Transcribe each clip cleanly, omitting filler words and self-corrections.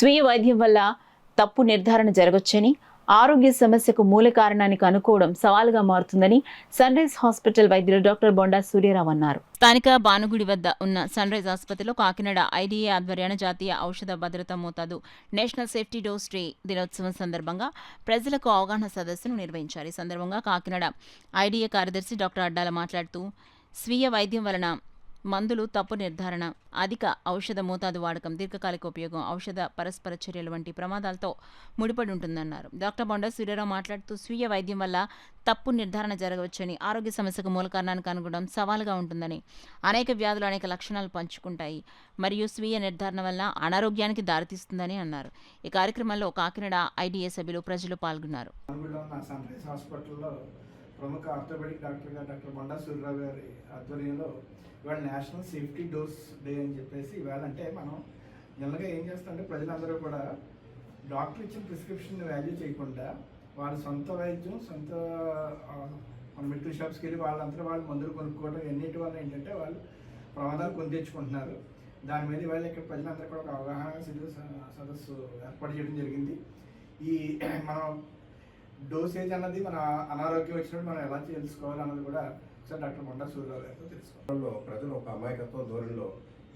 స్వీయ వైద్యం వల్ల తప్పు నిర్ధారణ జరగొచ్చని, ఆరోగ్య సమస్యకు మూల కారణాన్ని కనుక్కోవడం సవాలుగా మారుతుందని సన్ రైజ్ హాస్పిటల్ వైద్యులు డాక్టర్ బొండా సూర్యారావు అన్నారు. స్థానిక బానుగుడి వద్ద ఉన్న సన్ రైజ్ ఆసుపత్రిలో కాకినాడ ఐడీఏ ఆధ్వర్యాన జాతీయ ఔషధ భద్రతా మోతాదు నేషనల్ సేఫ్టీ డోస్ డే దినోత్సవం సందర్భంగా ప్రజలకు అవగాహన సదస్సును నిర్వహించారు. ఈ సందర్భంగా కాకినాడ ఐడీఏ కార్యదర్శి డాక్టర్ అడ్డాల మాట్లాడుతూ, స్వీయ వైద్యం వలన మందులు తప్పు నిర్ధారణ, అధిక ఔషధ మోతాదు వాడకం, దీర్ఘకాలిక ఉపయోగం, ఔషధ పరస్పర చర్యలు వంటి ప్రమాదాలతో ముడిపడి ఉంటుందన్నారు. డాక్టర్ బొండా సూర్యారావు మాట్లాడుతూ, స్వీయ వైద్యం వల్ల తప్పు నిర్ధారణ జరగవచ్చని, ఆరోగ్య సమస్యకు మూల కారణాన్ని కనుగొనడం సవాలుగా ఉంటుందని, అనేక వ్యాధులు అనేక లక్షణాలు పంచుకుంటాయి మరియు స్వీయ నిర్ధారణ వల్ల అనారోగ్యానికి దారితీస్తుందని అన్నారు. ఈ కార్యక్రమంలో కాకినాడ ఐడీఏ సభ్యులు, ప్రజలు పాల్గొన్నారు. ప్రముఖ orthopaedic doctor doctor Bonda Suryarao గారి ఆధ్వర్యంలో ఇవాళ నేషనల్ సేఫ్టీ డోస్ డే అని చెప్పేసి ఇవాళ అంటే మనం జనరల్గా ఏం చేస్తామంటే ప్రజలందరూ కూడా డాక్టర్ ఇచ్చిన ప్రిస్క్రిప్షన్ వాల్యూ చేయకుండా వాళ్ళ సొంత వైద్యం మన మెడికల్ షాప్స్కి వెళ్ళి వాళ్ళంతా వాళ్ళు మందులు కొనుక్కోవడం ఎన్నిటి వల్ల ఏంటంటే వాళ్ళు ప్రమాదాలు కొని తెచ్చుకుంటున్నారు. దాని మీద ఇవాళ ఇక్కడ ప్రజలందరూ కూడా ఒక అవగాహన సదస్సు ఏర్పాటు చేయడం జరిగింది. ఈ మనం డోసేజ్ అన్నది మన అనారోగ్యం వచ్చినప్పుడు మనం ఎలా తెలుసుకోవాలి అన్నది కూడా ఒకసారి డాక్టర్ బొండా సూర్యరావు గారితో తెలుసుకోవాలి. ప్రజలు ఒక అమాయకత్వ ధోరణిలో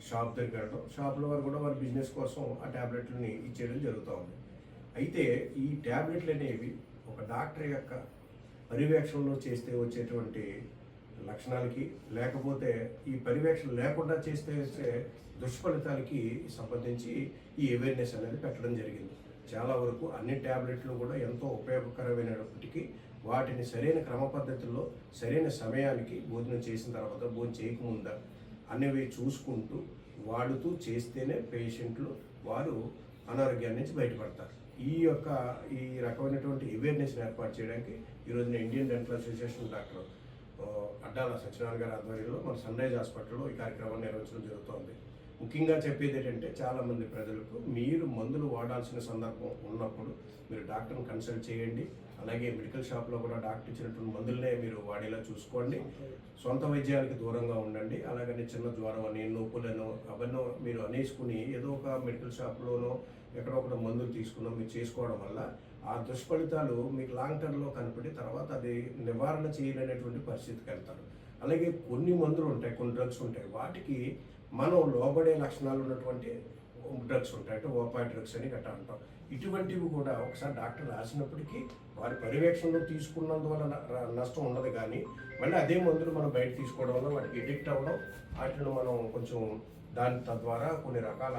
షాప్ దగ్గర వెళ్ళడం, షాపుల వారు కూడా వారి బిజినెస్ కోసం ఆ ట్యాబ్లెట్లని ఇచ్చేయడం జరుగుతూ ఉంది. అయితే ఈ ట్యాబ్లెట్లు అనేవి ఒక డాక్టర్ యొక్క పర్యవేక్షణలో చేస్తే వచ్చేటువంటి లక్షణాలకి, లేకపోతే ఈ పర్యవేక్షణ లేకుండా చేస్తే వచ్చే దుష్ఫలితాలకి సంబంధించి ఈ అవేర్నెస్ అనేది పెట్టడం జరిగింది. చాలా వరకు అన్ని ట్యాబ్లెట్లు కూడా ఎంతో ఉపయోగకరమైనప్పటికీ వాటిని సరైన క్రమ పద్ధతుల్లో సరైన సమయానికి భోజనం చేసిన తర్వాత, భోజనం చేయకముందా అనేవి చూసుకుంటూ వాడుతూ చేస్తేనే పేషెంట్లు వారు అనారోగ్యాన్ని నుంచి బయటపడతారు. ఈ రకమైనటువంటి అవేర్నెస్ని ఏర్పాటు చేయడానికి ఈరోజున Indian dental association doctor Addala Satyanarayana గారి ఆధ్వర్యంలో మన సన్ రైజ్ హాస్పిటల్లో ఈ కార్యక్రమాన్ని నిర్వహించడం జరుగుతోంది. ముఖ్యంగా చెప్పేది ఏంటంటే, చాలామంది ప్రజలకు మీరు మందులు వాడాల్సిన సందర్భం ఉన్నప్పుడు మీరు డాక్టర్ని కన్సల్ట్ చేయండి. అలాగే మెడికల్ షాప్లో కూడా డాక్టర్ ఇచ్చినటువంటి మందులనే మీరు వాడేలా చూసుకోండి. సొంత వైద్యానికి దూరంగా ఉండండి. అలాగని చిన్న జ్వరం అని, నొప్పులను అవన్నీ మీరు అనేసుకుని ఏదో ఒక మెడికల్ షాప్లోనో ఎక్కడో ఒకటి మందులు తీసుకున్నా మీరు చేసుకోవడం వల్ల ఆ దుష్ఫలితాలు మీకు లాంగ్ టర్మ్లో కనపడి తర్వాత అది నివారణ చేయలేనటువంటి పరిస్థితికి వెళ్తారు. అలాగే కొన్ని మందులు ఉంటాయి, కొన్ని డ్రగ్స్ ఉంటాయి, వాటికి మనం లోబడే లక్షణాలు ఉన్నటువంటి డ్రగ్స్ ఉంటాయి, అంటే ఓపాయిడ్ డ్రగ్స్ అని గట్టా అంటాం. ఇటువంటివి కూడా ఒకసారి డాక్టర్ రాసినప్పటికీ వారి పర్యవేక్షణలో తీసుకున్నందువల్ల నష్టం ఉండదు. కానీ మళ్ళీ అదే మందులు మనం బయట తీసుకోవడం వల్ల వాటికి ఎడిక్ట్ అవ్వడం, వాటిని మనం కొంచెం తద్వారా కొన్ని రకాల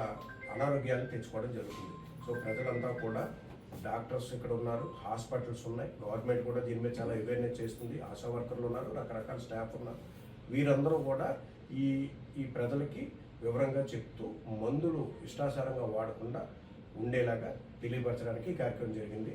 అనారోగ్యాలు తెచ్చుకోవడం జరుగుతుంది. సో ప్రజలంతా కూడా, డాక్టర్స్ ఇక్కడ ఉన్నారు, హాస్పిటల్స్ ఉన్నాయి, గవర్నమెంట్ కూడా దీని మీద చాలా అవేర్నెస్ చేస్తుంది, ఆశా వర్కర్లు ఉన్నారు, రకరకాల స్టాఫ్ ఉన్నారు. వీరందరూ కూడా ఈ ప్రజలకి వివరంగా చెప్తూ మందులు ఇష్టాసారంగా వాడకుండా ఉండేలాగా తెలియపరచడానికి ఈ కార్యక్రమం జరిగింది.